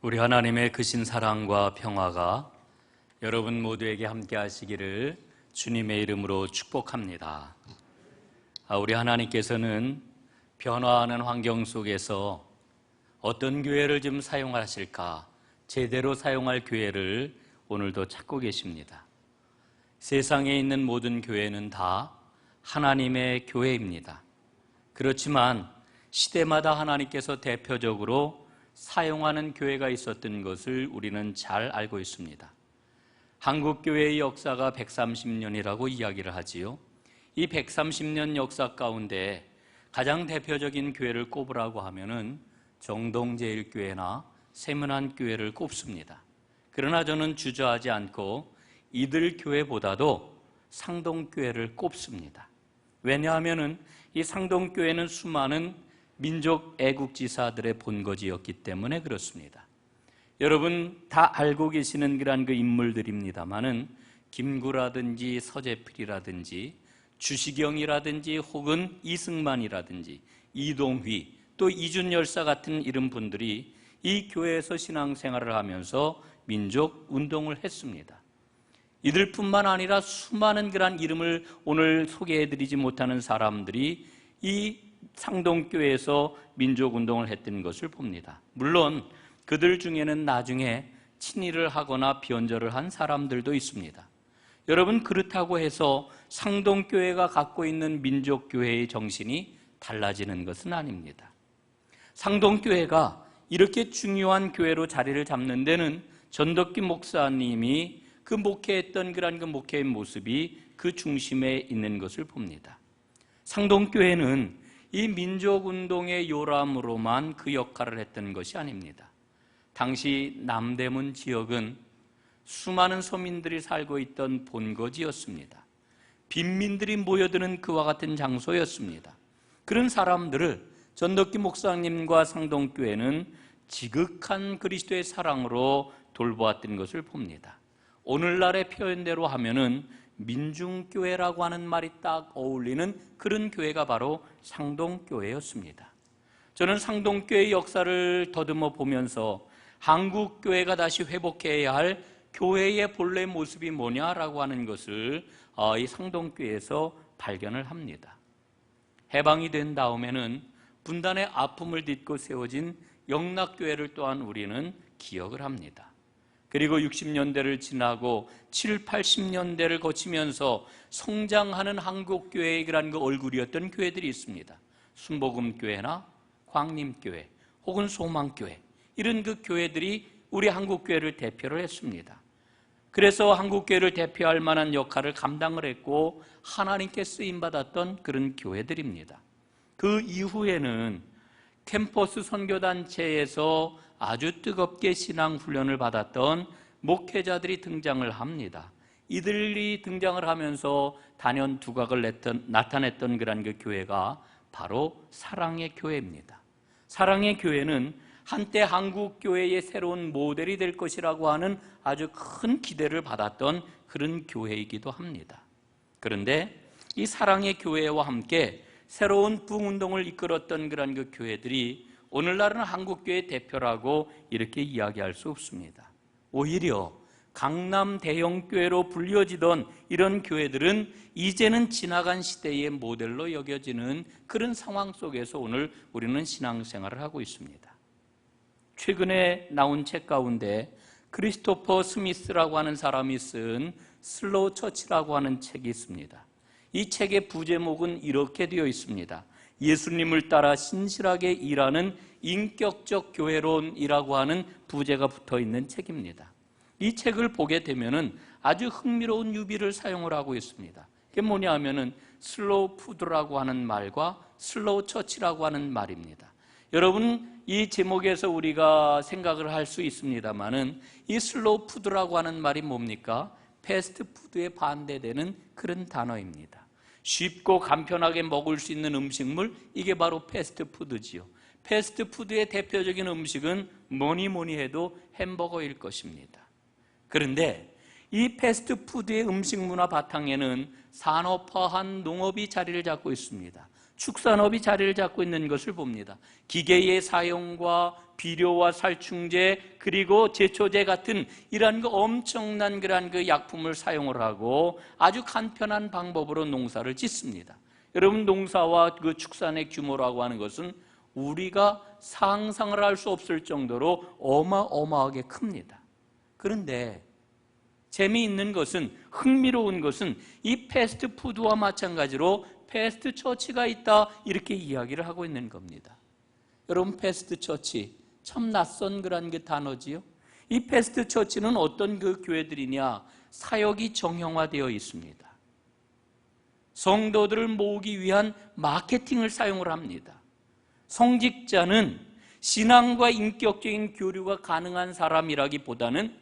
우리 하나님의 크신 사랑과 평화가 여러분 모두에게 함께 하시기를 주님의 이름으로 축복합니다. 우리 하나님께서는 변화하는 환경 속에서 어떤 교회를 좀 사용하실까, 제대로 사용할 교회를 오늘도 찾고 계십니다. 세상에 있는 모든 교회는 다 하나님의 교회입니다. 그렇지만 시대마다 하나님께서 대표적으로 사용하는 교회가 있었던 것을 우리는 잘 알고 있습니다. 한국교회의 역사가 130년이라고 이야기를 하지요. 이 130년 역사 가운데 가장 대표적인 교회를 꼽으라고 하면은 정동제일교회나 세문안교회를 꼽습니다. 그러나 저는 주저하지 않고 이들 교회보다도 상동교회를 꼽습니다. 왜냐하면은 이 상동교회는 수많은 민족 애국지사들의 본거지였기 때문에 그렇습니다. 여러분 다 알고 계시는 그런 그 인물들입니다만은 김구라든지 서재필이라든지 주시경이라든지 혹은 이승만이라든지 이동휘 또 이준열사 같은 이런 분들이 이 교회에서 신앙생활을 하면서 민족 운동을 했습니다. 이들뿐만 아니라 수많은 그런 이름을 오늘 소개해드리지 못하는 사람들이 이 상동교회에서 민족운동을 했던 것을 봅니다. 물론 그들 중에는 나중에 친일을 하거나 변절을 한 사람들도 있습니다. 여러분 그렇다고 해서 상동교회가 갖고 있는 민족교회의 정신이 달라지는 것은 아닙니다. 상동교회가 이렇게 중요한 교회로 자리를 잡는 데는 전덕기 목사님이 그 목회했던 그런 그 목회의 모습이 그 중심에 있는 것을 봅니다. 상동교회는 이 민족운동의 요람으로만 그 역할을 했던 것이 아닙니다. 당시 남대문 지역은 수많은 서민들이 살고 있던 본거지였습니다. 빈민들이 모여드는 그와 같은 장소였습니다. 그런 사람들을 전덕기 목사님과 상동교회는 지극한 그리스도의 사랑으로 돌보았던 것을 봅니다. 오늘날의 표현대로 하면은 민중교회라고 하는 말이 딱 어울리는 그런 교회가 바로 상동교회였습니다. 저는 상동교회의 역사를 더듬어 보면서 한국교회가 다시 회복해야 할 교회의 본래 모습이 뭐냐라고 하는 것을 이 상동교회에서 발견을 합니다. 해방이 된 다음에는 분단의 아픔을 딛고 세워진 영락교회를 또한 우리는 기억을 합니다. 그리고 60년대를 지나고 7, 80년대를 거치면서 성장하는 한국교회의 그런 그 얼굴이었던 교회들이 있습니다. 순복음교회나 광림교회 혹은 소망교회 이런 그 교회들이 우리 한국교회를 대표를 했습니다. 그래서 한국교회를 대표할 만한 역할을 감당을 했고 하나님께 쓰임받았던 그런 교회들입니다. 그 이후에는 캠퍼스 선교단체에서 아주 뜨겁게 신앙훈련을 받았던 목회자들이 등장을 합니다. 이들이 등장을 하면서 단연 두각을 나타냈던 그런 그 교회가 바로 사랑의 교회입니다. 사랑의 교회는 한때 한국교회의 새로운 모델이 될 것이라고 하는 아주 큰 기대를 받았던 그런 교회이기도 합니다. 그런데 이 사랑의 교회와 함께 새로운 부흥운동을 이끌었던 그런 그 교회들이 오늘날은 한국교회 대표라고 이렇게 이야기할 수 없습니다. 오히려 강남 대형교회로 불려지던 이런 교회들은 이제는 지나간 시대의 모델로 여겨지는 그런 상황 속에서 오늘 우리는 신앙생활을 하고 있습니다. 최근에 나온 책 가운데 크리스토퍼 스미스라고 하는 사람이 쓴 슬로우 처치라고 하는 책이 있습니다. 이 책의 부제목은 이렇게 되어 있습니다. 예수님을 따라 신실하게 일하는 인격적 교회론이라고 하는 부제가 붙어 있는 책입니다. 이 책을 보게 되면은 아주 흥미로운 유비를 사용을 하고 있습니다. 그게 뭐냐 하면은 슬로우 푸드라고 하는 말과 슬로우 처치라고 하는 말입니다. 여러분 이 제목에서 우리가 생각을 할 수 있습니다만은 이 슬로우 푸드라고 하는 말이 뭡니까? 패스트푸드에 반대되는 그런 단어입니다. 쉽고 간편하게 먹을 수 있는 음식물, 이게 바로 패스트푸드지요. 패스트푸드의 대표적인 음식은 뭐니 해도 햄버거일 것입니다. 그런데 이 패스트푸드의 음식 문화 바탕에는 산업화한 농업이 자리를 잡고 있습니다. 축산업이 자리를 잡고 있는 것을 봅니다. 기계의 사용과 비료와 살충제 그리고 제초제 같은 이러한 그 엄청난 그러한 그 약품을 사용을 하고 아주 간편한 방법으로 농사를 짓습니다. 여러분, 농사와 그 축산의 규모라고 하는 것은 우리가 상상을 할 수 없을 정도로 어마어마하게 큽니다. 그런데 재미있는 것은, 흥미로운 것은 이 패스트푸드와 마찬가지로 패스트처치가 있다, 이렇게 이야기를 하고 있는 겁니다. 여러분, 패스트처치 참 낯선 그런 그 단어지요. 이 패스트처치는 어떤 그 교회들이냐, 사역이 정형화되어 있습니다. 성도들을 모으기 위한 마케팅을 사용을 합니다. 성직자는 신앙과 인격적인 교류가 가능한 사람이라기보다는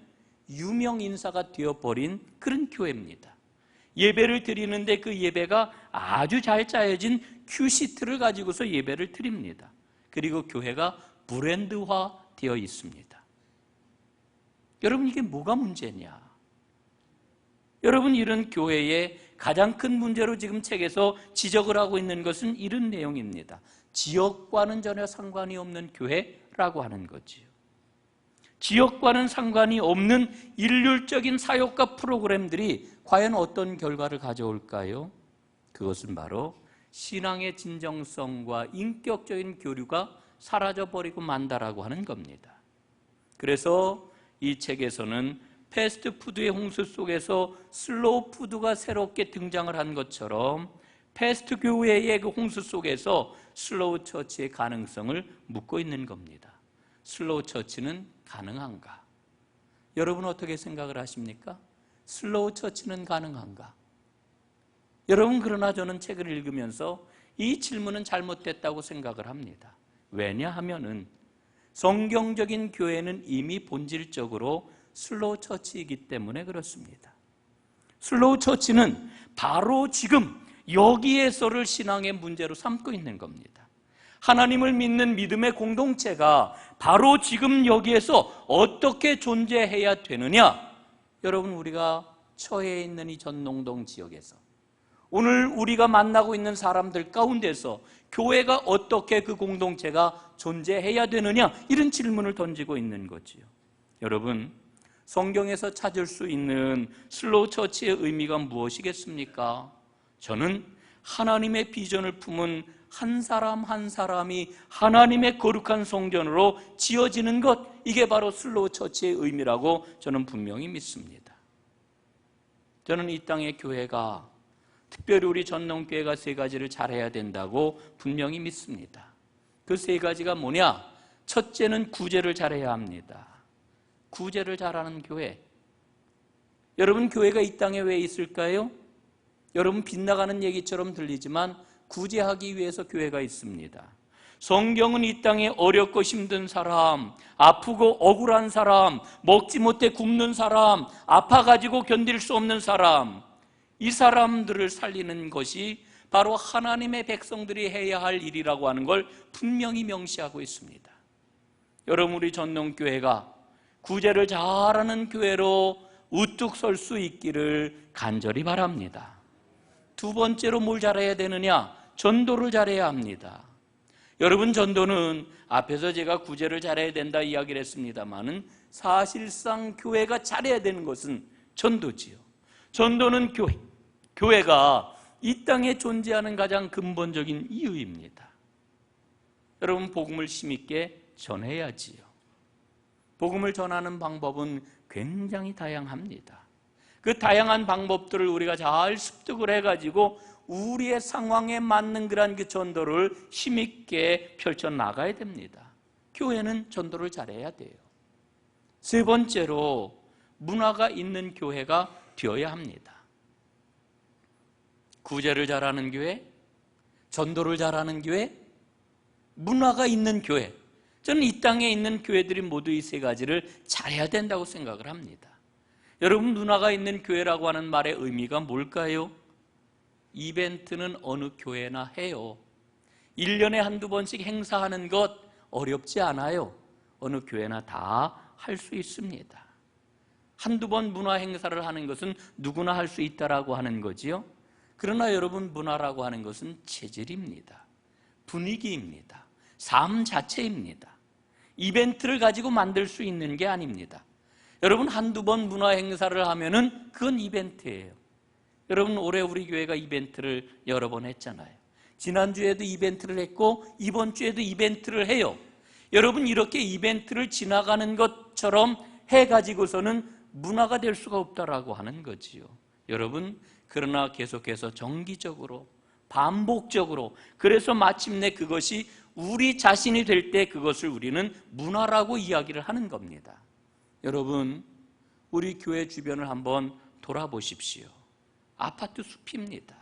유명 인사가 되어버린 그런 교회입니다. 예배를 드리는데 그 예배가 아주 잘 짜여진 큐시트를 가지고서 예배를 드립니다. 그리고 교회가 브랜드화 되어 있습니다. 여러분, 이게 뭐가 문제냐? 여러분, 이런 교회의 가장 큰 문제로 지금 책에서 지적을 하고 있는 것은 이런 내용입니다. 지역과는 전혀 상관이 없는 교회라고 하는 거지요. 지역과는 상관이 없는 일률적인 사역과 프로그램들이 과연 어떤 결과를 가져올까요? 그것은 바로 신앙의 진정성과 인격적인 교류가 사라져버리고 만다라고 하는 겁니다. 그래서 이 책에서는 패스트푸드의 홍수 속에서 슬로우 푸드가 새롭게 등장을 한 것처럼 패스트 교회의 그 홍수 속에서 슬로우 처치의 가능성을 묻고 있는 겁니다. 슬로우 처치는 가능한가? 여러분, 어떻게 생각을 하십니까? 슬로우 처치는 가능한가? 여러분, 그러나 저는 책을 읽으면서 이 질문은 잘못됐다고 생각을 합니다. 왜냐하면은 성경적인 교회는 이미 본질적으로 슬로우 처치이기 때문에 그렇습니다. 슬로우 처치는 바로 지금 여기에서를 신앙의 문제로 삼고 있는 겁니다. 하나님을 믿는 믿음의 공동체가 바로 지금 여기에서 어떻게 존재해야 되느냐? 여러분, 우리가 처해 있는 이 전농동 지역에서 오늘 우리가 만나고 있는 사람들 가운데서 교회가 어떻게 그 공동체가 존재해야 되느냐, 이런 질문을 던지고 있는 거지요. 여러분, 성경에서 찾을 수 있는 슬로우 처치의 의미가 무엇이겠습니까? 저는 하나님의 비전을 품은 한 사람 한 사람이 하나님의 거룩한 성전으로 지어지는 것, 이게 바로 슬로우 처치의 의미라고 저는 분명히 믿습니다. 저는 이 땅의 교회가, 특별히 우리 전농교회가 세 가지를 잘해야 된다고 분명히 믿습니다. 그 세 가지가 뭐냐? 첫째는 구제를 잘해야 합니다. 구제를 잘하는 교회. 여러분, 교회가 이 땅에 왜 있을까요? 여러분, 빗나가는 얘기처럼 들리지만 구제하기 위해서 교회가 있습니다. 성경은 이 땅에 어렵고 힘든 사람, 아프고 억울한 사람, 먹지 못해 굶는 사람, 아파가지고 견딜 수 없는 사람, 이 사람들을 살리는 것이 바로 하나님의 백성들이 해야 할 일이라고 하는 걸 분명히 명시하고 있습니다. 여러분, 우리 전농교회가 구제를 잘하는 교회로 우뚝 설 수 있기를 간절히 바랍니다. 두 번째로 뭘 잘해야 되느냐? 전도를 잘해야 합니다. 여러분, 전도는 앞에서 제가 구제를 잘해야 된다 이야기를 했습니다마는 사실상 교회가 잘해야 되는 것은 전도지요. 전도는 교회가 이 땅에 존재하는 가장 근본적인 이유입니다. 여러분, 복음을 힘있게 전해야지요. 복음을 전하는 방법은 굉장히 다양합니다. 그 다양한 방법들을 우리가 잘 습득을 해가지고 우리의 상황에 맞는 그런 그 전도를 힘있게 펼쳐나가야 됩니다. 교회는 전도를 잘해야 돼요. 세 번째로 문화가 있는 교회가 되어야 합니다. 구제를 잘하는 교회, 전도를 잘하는 교회, 문화가 있는 교회. 저는 이 땅에 있는 교회들이 모두 이 세 가지를 잘해야 된다고 생각을 합니다. 여러분, 문화가 있는 교회라고 하는 말의 의미가 뭘까요? 이벤트는 어느 교회나 해요. 1년에 한두 번씩 행사하는 것 어렵지 않아요. 어느 교회나 다 할 수 있습니다. 한두 번 문화 행사를 하는 것은 누구나 할 수 있다라고 하는 거지요. 그러나 여러분, 문화라고 하는 것은 체질입니다. 분위기입니다. 삶 자체입니다. 이벤트를 가지고 만들 수 있는 게 아닙니다. 여러분, 한두 번 문화 행사를 하면은 그건 이벤트예요. 여러분, 올해 우리 교회가 이벤트를 여러 번 했잖아요. 지난주에도 이벤트를 했고 이번 주에도 이벤트를 해요. 여러분, 이렇게 이벤트를 지나가는 것처럼 해가지고서는 문화가 될 수가 없다라고 하는 거지요. 여러분, 그러나 계속해서 정기적으로, 반복적으로, 그래서 마침내 그것이 우리 자신이 될 때 그것을 우리는 문화라고 이야기를 하는 겁니다. 여러분, 우리 교회 주변을 한번 돌아보십시오. 아파트 숲입니다.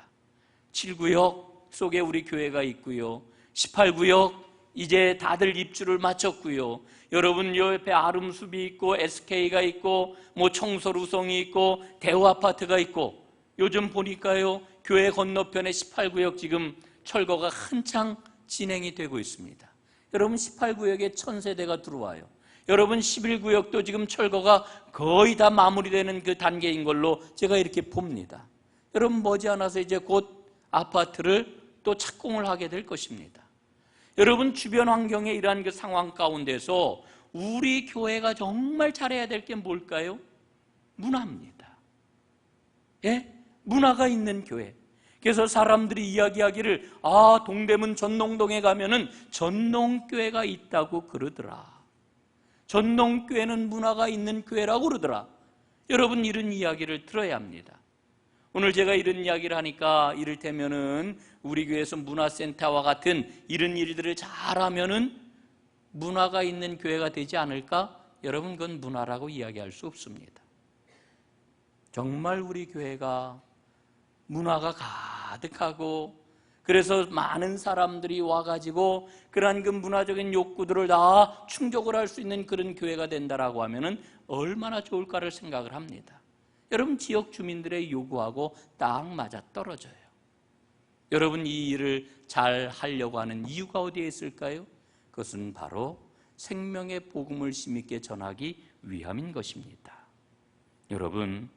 7구역 속에 우리 교회가 있고요. 18구역 이제 다들 입주를 마쳤고요. 여러분, 요 옆에 아름숲이 있고 SK가 있고 청소루성이 있고 대우아파트가 있고, 요즘 보니까요, 교회 건너편에 18구역 지금 철거가 한창 진행이 되고 있습니다. 여러분, 18구역에 1000세대가 들어와요. 여러분, 11구역도 지금 철거가 거의 다 마무리되는 그 단계인 걸로 제가 이렇게 봅니다. 여러분, 머지않아서 이제 곧 아파트를 또 착공을 하게 될 것입니다. 여러분, 주변 환경에 이러한 그 상황 가운데서 우리 교회가 정말 잘해야 될 게 뭘까요? 문화입니다. 예? 문화가 있는 교회. 그래서 사람들이 이야기하기를, 동대문 전농동에 가면은 전농교회가 있다고 그러더라. 전농교회는 문화가 있는 교회라고 그러더라. 여러분, 이런 이야기를 들어야 합니다. 오늘 제가 이런 이야기를 하니까 이를테면은 우리 교회에서 문화센터와 같은 이런 일들을 잘하면은 문화가 있는 교회가 되지 않을까? 여러분, 그건 문화라고 이야기할 수 없습니다. 정말 우리 교회가 문화가 가득하고, 그래서 많은 사람들이 와가지고 그러한 그 문화적인 욕구들을 다 충족을 할 수 있는 그런 교회가 된다라고 하면은 얼마나 좋을까를 생각을 합니다. 여러분, 지역 주민들의 요구하고 딱 맞아 떨어져요. 여러분, 이 일을 잘 하려고 하는 이유가 어디에 있을까요? 그것은 바로 생명의 복음을 힘있게 전하기 위함인 것입니다. 여러분,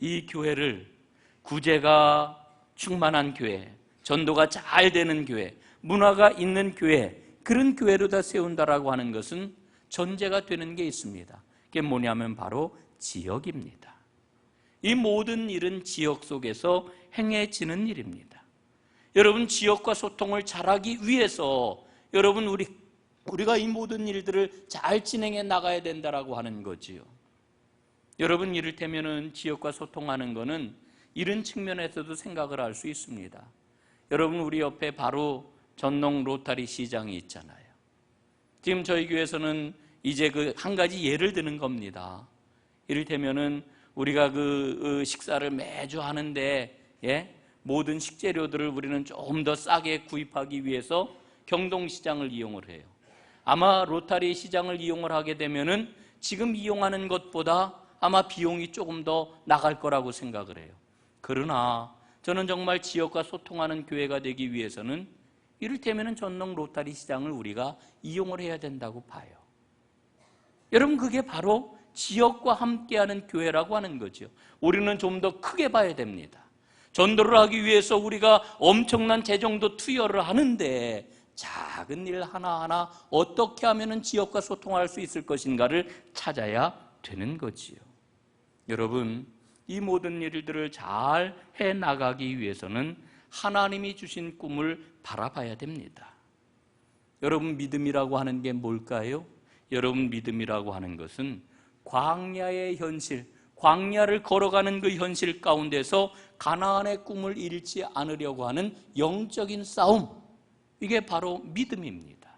이 교회를 구제가 충만한 교회, 전도가 잘 되는 교회, 문화가 있는 교회, 그런 교회로 다 세운다라고 하는 것은 전제가 되는 게 있습니다. 그게 뭐냐면 바로 지역입니다. 이 모든 일은 지역 속에서 행해지는 일입니다. 여러분, 지역과 소통을 잘하기 위해서 여러분, 우리가 이 모든 일들을 잘 진행해 나가야 된다라고 하는 거지요. 여러분, 이를테면은 지역과 소통하는 거는 이런 측면에서도 생각을 할 수 있습니다. 여러분, 우리 옆에 바로 전농 로타리 시장이 있잖아요. 지금 저희 교회에서는 이제 그 한 가지 예를 드는 겁니다. 이를테면은 우리가 그 식사를 매주 하는데, 모든 식재료들을 우리는 좀 더 싸게 구입하기 위해서 경동시장을 이용을 해요. 아마 로타리 시장을 이용을 하게 되면은 지금 이용하는 것보다 아마 비용이 조금 더 나갈 거라고 생각을 해요. 그러나 저는 정말 지역과 소통하는 교회가 되기 위해서는 이를테면은 전농 로타리 시장을 우리가 이용을 해야 된다고 봐요. 여러분, 그게 바로 지역과 함께하는 교회라고 하는 거죠. 우리는 좀 더 크게 봐야 됩니다. 전도를 하기 위해서 우리가 엄청난 재정도 투여를 하는데 작은 일 하나하나 어떻게 하면 지역과 소통할 수 있을 것인가를 찾아야 되는 거지요. 여러분, 이 모든 일들을 잘 해나가기 위해서는 하나님이 주신 꿈을 바라봐야 됩니다. 여러분, 믿음이라고 하는 게 뭘까요? 여러분, 믿음이라고 하는 것은 광야의 현실, 광야를 걸어가는 그 현실 가운데서 가나안의 꿈을 잃지 않으려고 하는 영적인 싸움, 이게 바로 믿음입니다.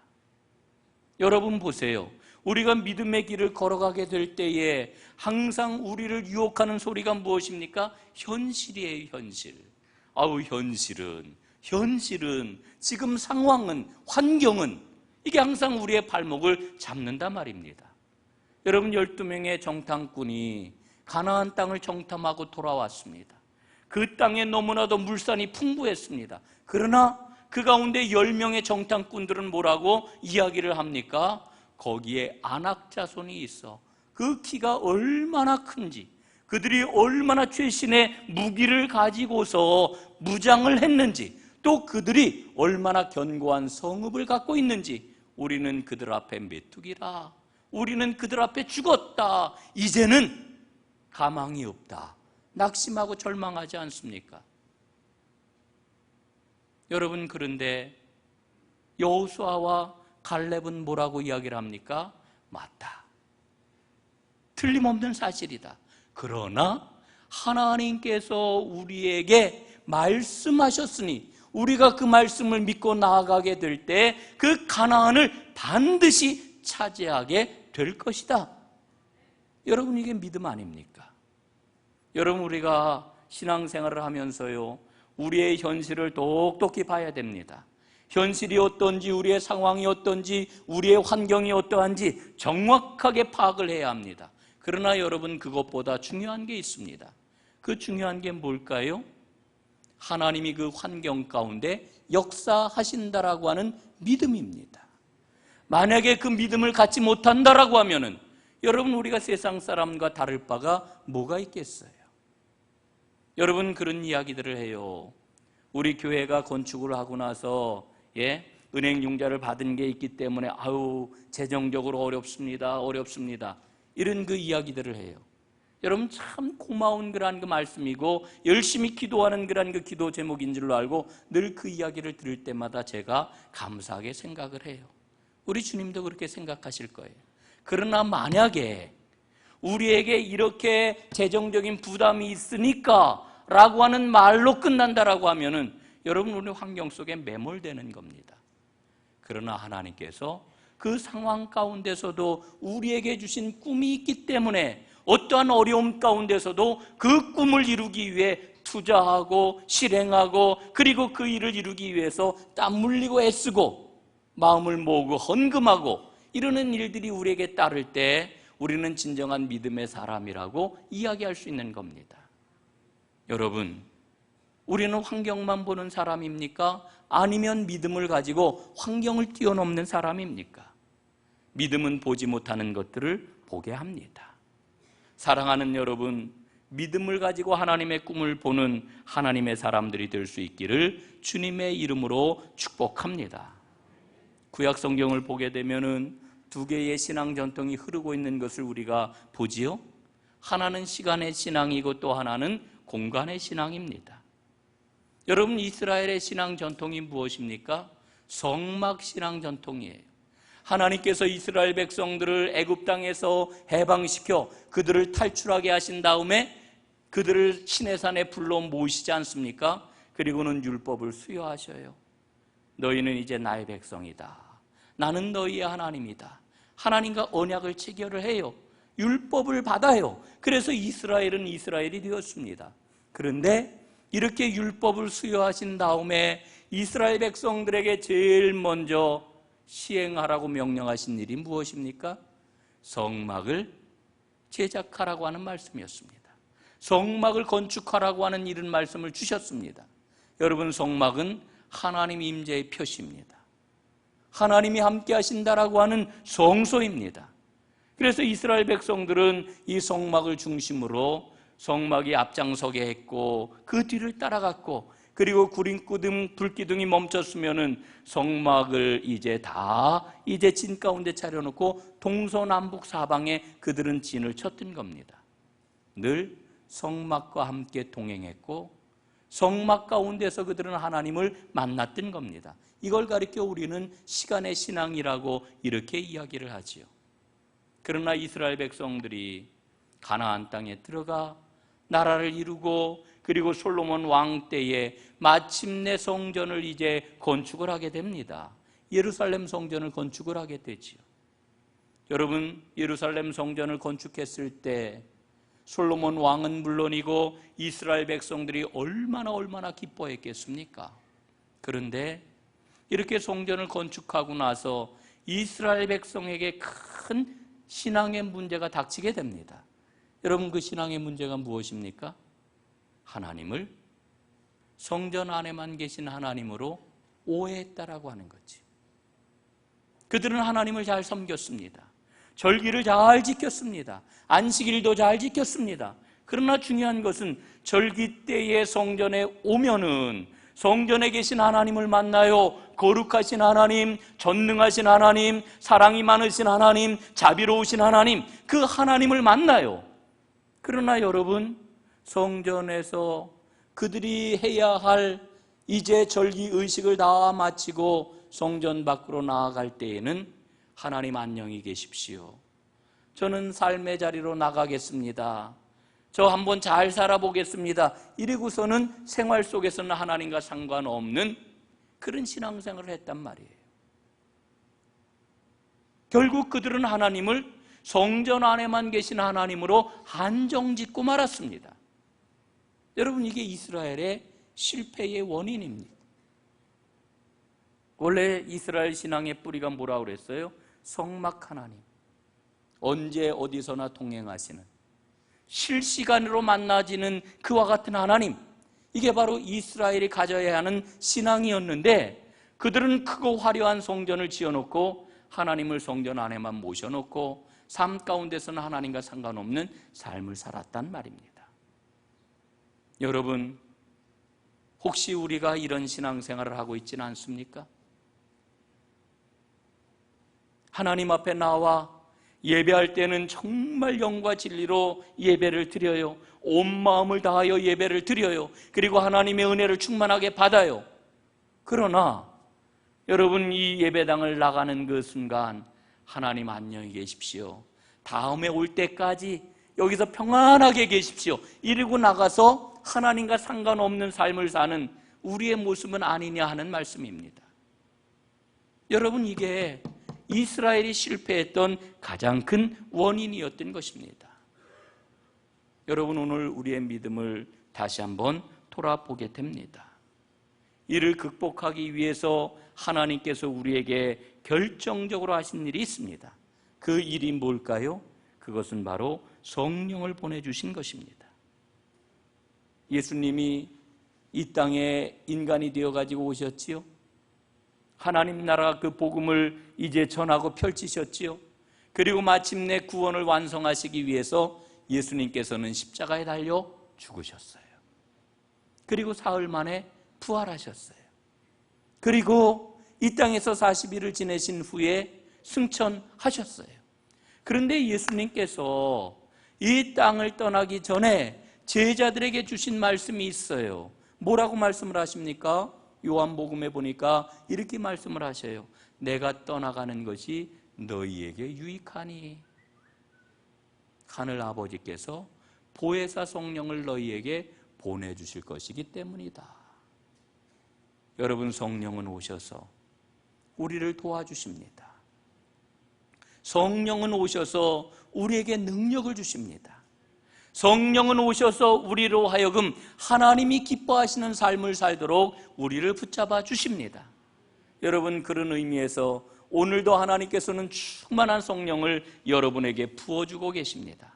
여러분 보세요. 우리가 믿음의 길을 걸어가게 될 때에 항상 우리를 유혹하는 소리가 무엇입니까? 현실이에요, 현실. 현실은 지금 상황은, 환경은, 이게 항상 우리의 발목을 잡는단 말입니다. 여러분, 12명의 정탐꾼이 가나안 땅을 정탐하고 돌아왔습니다. 그 땅에 너무나도 물산이 풍부했습니다. 그러나 그 가운데 10명의 정탐꾼들은 뭐라고 이야기를 합니까? 거기에 안악 자손이 있어 그 키가 얼마나 큰지, 그들이 얼마나 최신의 무기를 가지고서 무장을 했는지, 또 그들이 얼마나 견고한 성읍을 갖고 있는지, 우리는 그들 앞에 메뚜기라, 우리는 그들 앞에 죽었다, 이제는 가망이 없다, 낙심하고 절망하지 않습니까? 여러분, 그런데 여호수아와 갈렙은 뭐라고 이야기를 합니까? 맞다, 틀림없는 사실이다. 그러나 하나님께서 우리에게 말씀하셨으니 우리가 그 말씀을 믿고 나아가게 될 때 그 가나안을 반드시 차지하게 될 것이다. 여러분, 이게 믿음 아닙니까? 여러분, 우리가 신앙생활을 하면서요, 우리의 현실을 똑똑히 봐야 됩니다. 현실이 어떤지, 우리의 상황이 어떤지, 우리의 환경이 어떠한지 정확하게 파악을 해야 합니다. 그러나 여러분, 그것보다 중요한 게 있습니다. 그 중요한 게 뭘까요? 하나님이 그 환경 가운데 역사하신다라고 하는 믿음입니다. 만약에 그 믿음을 갖지 못한다라고 하면은 여러분, 우리가 세상 사람과 다를 바가 뭐가 있겠어요? 여러분, 그런 이야기들을 해요. 우리 교회가 건축을 하고 나서 은행 융자를 받은 게 있기 때문에 재정적으로 어렵습니다. 이런 그 이야기들을 해요. 여러분, 참 고마운 그러한 그 말씀이고 열심히 기도하는 그러한 그 기도 제목인 줄로 알고 늘 그 이야기를 들을 때마다 제가 감사하게 생각을 해요. 우리 주님도 그렇게 생각하실 거예요. 그러나 만약에 우리에게 이렇게 재정적인 부담이 있으니까 라고 하는 말로 끝난다라고 하면은 여러분, 우리 환경 속에 매몰되는 겁니다. 그러나 하나님께서 그 상황 가운데서도 우리에게 주신 꿈이 있기 때문에 어떠한 어려움 가운데서도 그 꿈을 이루기 위해 투자하고 실행하고, 그리고 그 일을 이루기 위해서 땀 흘리고 애쓰고 마음을 모으고 헌금하고 이러는 일들이 우리에게 따를 때 우리는 진정한 믿음의 사람이라고 이야기할 수 있는 겁니다. 여러분, 우리는 환경만 보는 사람입니까? 아니면 믿음을 가지고 환경을 뛰어넘는 사람입니까? 믿음은 보지 못하는 것들을 보게 합니다. 사랑하는 여러분, 믿음을 가지고 하나님의 꿈을 보는 하나님의 사람들이 될 수 있기를 주님의 이름으로 축복합니다. 구약 성경을 보게 되면은 두 개의 신앙 전통이 흐르고 있는 것을 우리가 보지요. 하나는 시간의 신앙이고 또 하나는 공간의 신앙입니다. 여러분, 이스라엘의 신앙 전통이 무엇입니까? 성막 신앙 전통이에요. 하나님께서 이스라엘 백성들을 애굽 땅에서 해방시켜 그들을 탈출하게 하신 다음에 그들을 시내산에 불러 모으시지 않습니까? 그리고는 율법을 수여하셔요. 너희는 이제 나의 백성이다. 나는 너희의 하나님이다. 하나님과 언약을 체결을 해요. 율법을 받아요. 그래서 이스라엘은 이스라엘이 되었습니다. 그런데 이렇게 율법을 수여하신 다음에 이스라엘 백성들에게 제일 먼저 시행하라고 명령하신 일이 무엇입니까? 성막을 제작하라고 하는 말씀이었습니다. 성막을 건축하라고 하는 이런 말씀을 주셨습니다. 여러분, 성막은 하나님 임재의 표시입니다. 하나님이 함께 하신다라고 하는 성소입니다. 그래서 이스라엘 백성들은 이 성막을 중심으로 성막이 앞장서게 했고 그 뒤를 따라갔고, 그리고 불기둥이 멈췄으면은 성막을 이제 진 가운데 차려놓고 동서남북 사방에 그들은 진을 쳤던 겁니다. 늘 성막과 함께 동행했고 성막 가운데서 그들은 하나님을 만났던 겁니다. 이걸 가리켜 우리는 시간의 신앙이라고 이렇게 이야기를 하지요. 그러나 이스라엘 백성들이 가나안 땅에 들어가 나라를 이루고, 그리고 솔로몬 왕 때에 마침내 성전을 이제 건축을 하게 됩니다. 예루살렘 성전을 건축을 하게 되지요. 여러분, 예루살렘 성전을 건축했을 때 솔로몬 왕은 물론이고 이스라엘 백성들이 얼마나 기뻐했겠습니까? 그런데 이렇게 성전을 건축하고 나서 이스라엘 백성에게 큰 신앙의 문제가 닥치게 됩니다. 여러분, 그 신앙의 문제가 무엇입니까? 하나님을 성전 안에만 계신 하나님으로 오해했다라고 하는 거지. 그들은 하나님을 잘 섬겼습니다. 절기를 잘 지켰습니다. 안식일도 잘 지켰습니다. 그러나 중요한 것은 절기 때에 성전에 오면은 성전에 계신 하나님을 만나요. 거룩하신 하나님, 전능하신 하나님, 사랑이 많으신 하나님, 자비로우신 하나님, 그 하나님을 만나요. 그러나 여러분, 성전에서 그들이 해야 할 이제 절기 의식을 다 마치고 성전 밖으로 나아갈 때에는 하나님 안녕히 계십시오. 저는 삶의 자리로 나가겠습니다. 저 한번 잘 살아보겠습니다. 이러고서는 생활 속에서는 하나님과 상관없는 그런 신앙생활을 했단 말이에요. 결국 그들은 하나님을 성전 안에만 계신 하나님으로 한정짓고 말았습니다. 여러분, 이게 이스라엘의 실패의 원인입니다. 원래 이스라엘 신앙의 뿌리가 뭐라고 그랬어요? 성막 하나님, 언제 어디서나 동행하시는, 실시간으로 만나지는 그와 같은 하나님, 이게 바로 이스라엘이 가져야 하는 신앙이었는데 그들은 크고 화려한 성전을 지어놓고 하나님을 성전 안에만 모셔놓고 삶 가운데서는 하나님과 상관없는 삶을 살았단 말입니다. 여러분, 혹시 우리가 이런 신앙생활을 하고 있지는 않습니까? 하나님 앞에 나와 예배할 때는 정말 영과 진리로 예배를 드려요. 온 마음을 다하여 예배를 드려요. 그리고 하나님의 은혜를 충만하게 받아요. 그러나 여러분, 이 예배당을 나가는 그 순간 하나님 안녕히 계십시오, 다음에 올 때까지 여기서 평안하게 계십시오, 이러고 나가서 하나님과 상관없는 삶을 사는 우리의 모습은 아니냐 하는 말씀입니다. 여러분, 이게 이스라엘이 실패했던 가장 큰 원인이었던 것입니다. 여러분, 오늘 우리의 믿음을 다시 한번 돌아보게 됩니다. 이를 극복하기 위해서 하나님께서 우리에게 결정적으로 하신 일이 있습니다. 그 일이 뭘까요? 그것은 바로 성령을 보내주신 것입니다. 예수님이 이 땅에 인간이 되어가지고 오셨지요. 하나님 나라 그 복음을 이제 전하고 펼치셨지요. 그리고 마침내 구원을 완성하시기 위해서 예수님께서는 십자가에 달려 죽으셨어요. 그리고 사흘 만에 부활하셨어요. 그리고 이 땅에서 40일을 지내신 후에 승천하셨어요. 그런데 예수님께서 이 땅을 떠나기 전에 제자들에게 주신 말씀이 있어요. 뭐라고 말씀을 하십니까? 요한복음에 보니까 이렇게 말씀을 하셔요. 내가 떠나가는 것이 너희에게 유익하니, 하늘 아버지께서 보혜사 성령을 너희에게 보내주실 것이기 때문이다. 여러분, 성령은 오셔서 우리를 도와주십니다. 성령은 오셔서 우리에게 능력을 주십니다. 성령은 오셔서 우리로 하여금 하나님이 기뻐하시는 삶을 살도록 우리를 붙잡아 주십니다. 여러분, 그런 의미에서 오늘도 하나님께서는 충만한 성령을 여러분에게 부어주고 계십니다.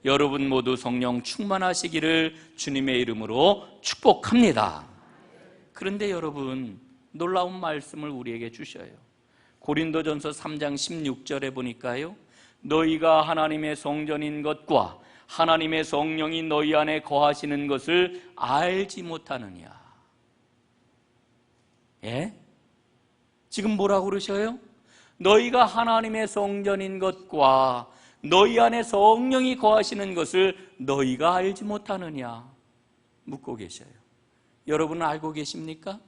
여러분 모두 성령 충만하시기를 주님의 이름으로 축복합니다. 그런데 여러분, 놀라운 말씀을 우리에게 주셔요. 고린도전서 3장 16절에 보니까요, 너희가 하나님의 성전인 것과 하나님의 성령이 너희 안에 거하시는 것을 알지 못하느냐. 예? 지금 뭐라고 그러셔요? 너희가 하나님의 성전인 것과 너희 안에 성령이 거하시는 것을 너희가 알지 못하느냐 묻고 계셔요. 여러분은 알고 계십니까?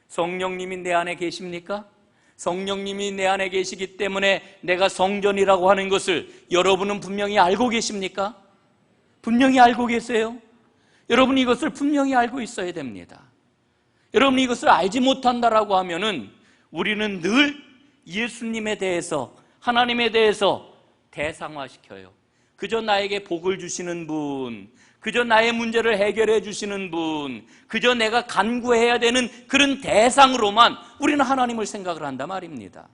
성령님이 내 안에 계십니까? 성령님이 내 안에 계시기 때문에 내가 성전이라고 하는 것을 여러분은 분명히 알고 계십니까? 분명히 알고 계세요? 여러분, 이것을 분명히 알고 있어야 됩니다. 여러분, 이것을 알지 못한다라고 하면은 우리는 늘 예수님에 대해서, 하나님에 대해서 대상화시켜요. 그저 나에게 복을 주시는 분, 그저 나의 문제를 해결해 주시는 분, 그저 내가 간구해야 되는 그런 대상으로만 우리는 하나님을 생각을 한단 말입니다.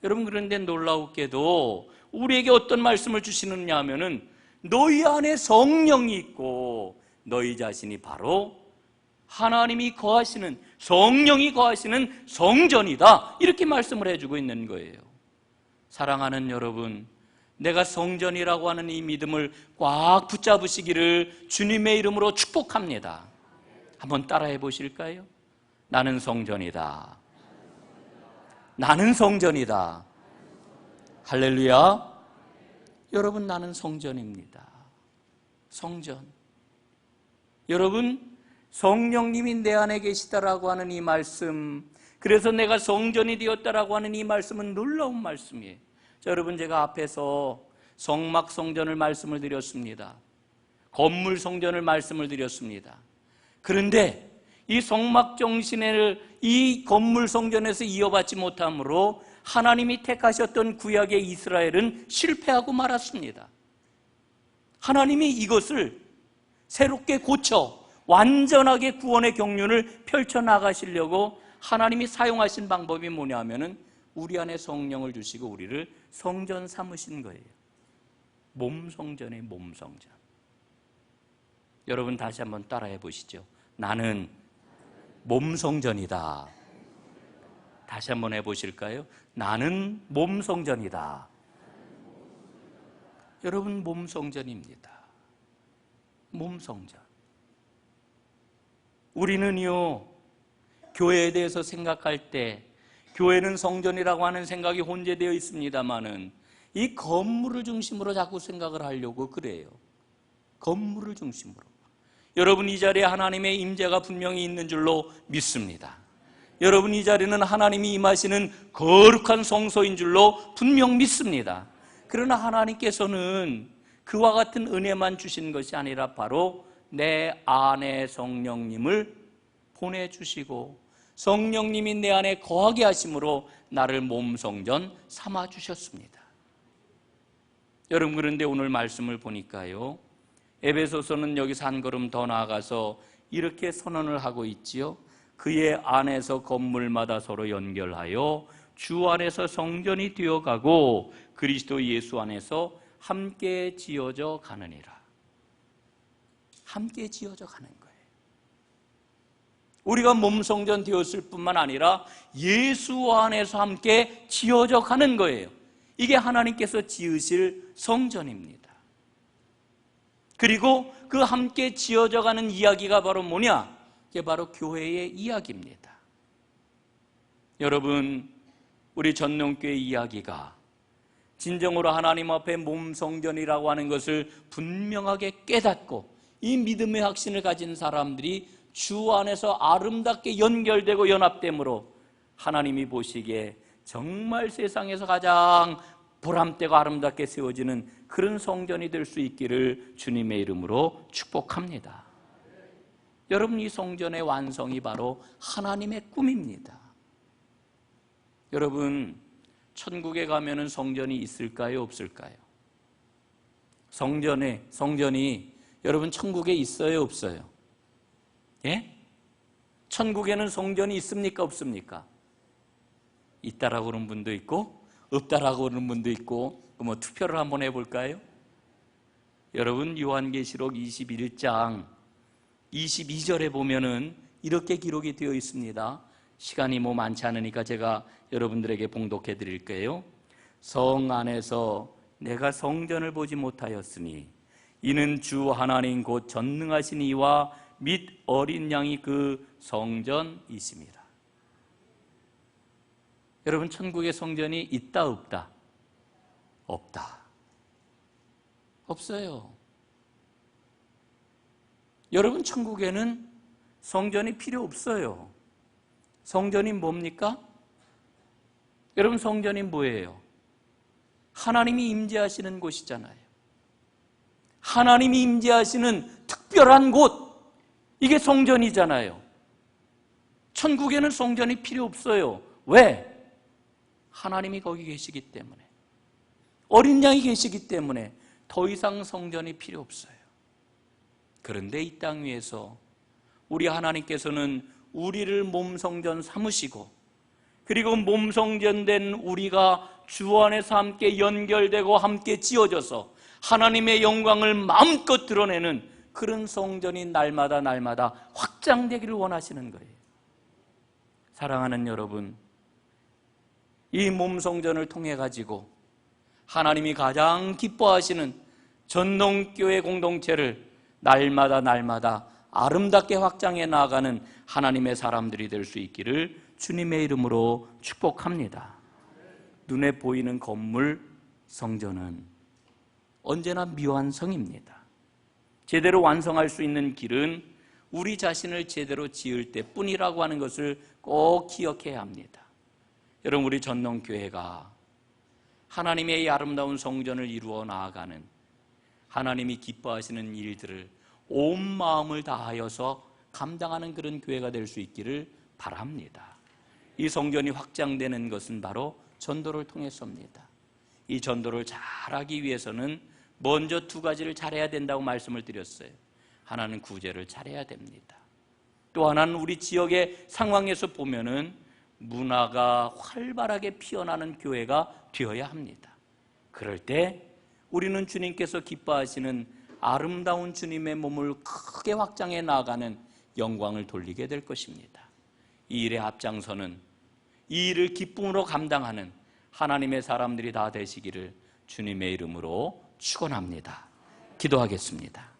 여러분, 그런데 놀라웠게도 우리에게 어떤 말씀을 주시느냐 하면은 너희 안에 성령이 있고 너희 자신이 바로 하나님이 거하시는, 성령이 거하시는 성전이다, 이렇게 말씀을 해주고 있는 거예요. 사랑하는 여러분, 내가 성전이라고 하는 이 믿음을 꽉 붙잡으시기를 주님의 이름으로 축복합니다. 한번 따라해 보실까요? 나는 성전이다. 나는 성전이다. 할렐루야. 여러분, 나는 성전입니다. 성전. 여러분, 성령님이 내 안에 계시다라고 하는 이 말씀, 그래서 내가 성전이 되었다라고 하는 이 말씀은 놀라운 말씀이에요. 자, 여러분, 제가 앞에서 성막 성전을 말씀을 드렸습니다. 건물 성전을 말씀을 드렸습니다. 그런데 이 성막 정신을 이 건물 성전에서 이어받지 못함으로 하나님이 택하셨던 구약의 이스라엘은 실패하고 말았습니다. 하나님이 이것을 새롭게 고쳐 완전하게 구원의 경륜을 펼쳐나가시려고 하나님이 사용하신 방법이 뭐냐 하면은 우리 안에 성령을 주시고 우리를 성전 삼으신 거예요. 몸성전의 몸성전. 여러분, 다시 한번 따라해 보시죠. 나는 몸성전이다. 다시 한번 해보실까요? 나는 몸성전이다. 여러분, 몸성전입니다. 몸성전. 우리는요, 교회에 대해서 생각할 때 교회는 성전이라고 하는 생각이 혼재되어 있습니다마는 이 건물을 중심으로 자꾸 생각을 하려고 그래요. 건물을 중심으로. 여러분, 이 자리에 하나님의 임재가 분명히 있는 줄로 믿습니다. 여러분, 이 자리는 하나님이 임하시는 거룩한 성소인 줄로 분명 믿습니다. 그러나 하나님께서는 그와 같은 은혜만 주신 것이 아니라 바로 내 안에 성령님을 보내주시고 성령님이 내 안에 거하게 하심으로 나를 몸성전 삼아주셨습니다. 여러분, 그런데 오늘 말씀을 보니까요, 에베소서는 여기서 한 걸음 더 나아가서 이렇게 선언을 하고 있지요. 그의 안에서 건물마다 서로 연결하여 주 안에서 성전이 되어가고 그리스도 예수 안에서 함께 지어져 가느니라. 함께 지어져 가는 거예요. 우리가 몸성전 되었을 뿐만 아니라 예수 안에서 함께 지어져 가는 거예요. 이게 하나님께서 지으실 성전입니다. 그리고 그 함께 지어져 가는 이야기가 바로 뭐냐? 이게 바로 교회의 이야기입니다. 여러분, 우리 전농교회 이야기가 진정으로 하나님 앞에 몸성전이라고 하는 것을 분명하게 깨닫고 이 믿음의 확신을 가진 사람들이 주 안에서 아름답게 연결되고 연합됨으로 하나님이 보시기에 정말 세상에서 가장 보람되고 아름답게 세워지는 그런 성전이 될 수 있기를 주님의 이름으로 축복합니다. 여러분, 이 성전의 완성이 바로 하나님의 꿈입니다. 여러분, 천국에 가면은 성전이 있을까요, 없을까요? 성전이 여러분 천국에 있어요, 없어요? 예? 천국에는 성전이 있습니까, 없습니까? 있다라고 그러는 분도 있고 없다라고 그러는 분도 있고, 뭐 투표를 한번 해볼까요? 여러분, 요한계시록 21장 22절에 보면은 이렇게 기록이 되어 있습니다. 시간이 뭐 많지 않으니까 제가 여러분들에게 봉독해 드릴게요. 성 안에서 내가 성전을 보지 못하였으니 이는 주 하나님 곧 전능하신 이와 및 어린 양이 그 성전이십니다. 여러분, 천국의 성전이 있다, 없다? 없다. 없어요. 여러분, 천국에는 성전이 필요 없어요. 성전이 뭡니까? 여러분, 성전이 뭐예요? 하나님이 임재하시는 곳이잖아요. 하나님이 임재하시는 특별한 곳, 이게 성전이잖아요. 천국에는 성전이 필요 없어요. 왜? 하나님이 거기 계시기 때문에, 어린 양이 계시기 때문에 더 이상 성전이 필요 없어요. 그런데 이 땅 위에서 우리 하나님께서는 우리를 몸성전 삼으시고, 그리고 몸성전된 우리가 주 안에서 함께 연결되고 함께 지어져서 하나님의 영광을 마음껏 드러내는 그런 성전이 날마다 확장되기를 원하시는 거예요. 사랑하는 여러분, 이 몸성전을 통해 가지고 하나님이 가장 기뻐하시는 전농교회 공동체를 날마다 아름답게 확장해 나아가는 하나님의 사람들이 될 수 있기를 주님의 이름으로 축복합니다. 눈에 보이는 건물, 성전은 언제나 미완성입니다. 제대로 완성할 수 있는 길은 우리 자신을 제대로 지을 때뿐이라고 하는 것을 꼭 기억해야 합니다. 여러분, 우리 전농교회가 하나님의 이 아름다운 성전을 이루어 나아가는, 하나님이 기뻐하시는 일들을 온 마음을 다하여서 감당하는 그런 교회가 될 수 있기를 바랍니다. 이 성전이 확장되는 것은 바로 전도를 통해서입니다. 이 전도를 잘하기 위해서는 먼저 두 가지를 잘해야 된다고 말씀을 드렸어요. 하나는 구제를 잘해야 됩니다. 또 하나는 우리 지역의 상황에서 보면은 문화가 활발하게 피어나는 교회가 되어야 합니다. 그럴 때 우리는 주님께서 기뻐하시는 아름다운 주님의 몸을 크게 확장해 나아가는 영광을 돌리게 될 것입니다. 이 일에 앞장서는, 이 일을 기쁨으로 감당하는 하나님의 사람들이 다 되시기를 주님의 이름으로 축원합니다. 기도하겠습니다.